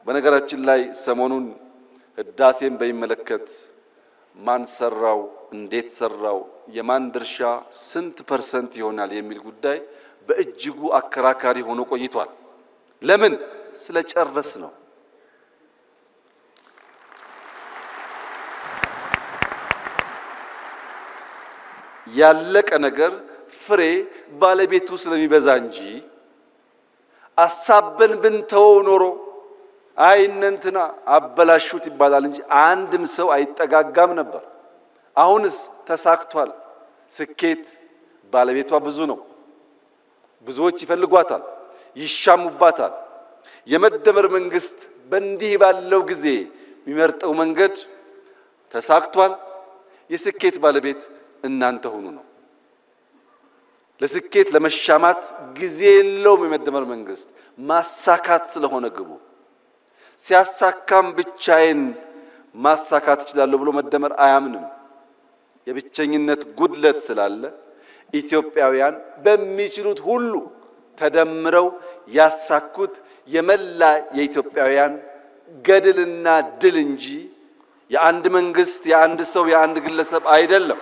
በነገራችን ላይ ሰሞኑን ህዳሴን በሚመለከት ማን ሰራው፣ እንዴት ሰራው፣ የማን ድርሻ ስንት ፐርሰንት ይሆናል የሚል ጉዳይ በእጅጉ አከራካሪ ሆኖ ቆይቷል። ለምን? ስለጨረስ ነው። ያለቀ ነገር ፍሬ ባለቤቱ ስለሚበዛ እንጂ አሳበን ብንተወው ኖሮ አይ እነንትና አበላሹት ይባላል እንጂ አንድም ሰው አይጠጋጋም ነበር። አሁንስ ተሳክቷል። ስኬት ባለቤቷ ብዙ ነው። ብዙዎች ይፈልጓታል፣ ይሻሙባታል። የመደመር መንግስት በእንዲህ ባለው ጊዜ የሚመርጠው መንገድ ተሳክቷል። የስኬት ባለቤት እናንተ ሁኑ ነው። ለስኬት ለመሻማት ጊዜ የለውም የመደመር መንግስት፣ ማሳካት ስለሆነ ግቡ። ሲያሳካም ብቻዬን ማሳካት እችላለሁ ብሎ መደመር አያምንም። የብቸኝነት ጉድለት ስላለ ኢትዮጵያውያን በሚችሉት ሁሉ ተደምረው ያሳኩት የመላ የኢትዮጵያውያን ገድልና ድል እንጂ የአንድ መንግስት፣ የአንድ ሰው፣ የአንድ ግለሰብ አይደለም።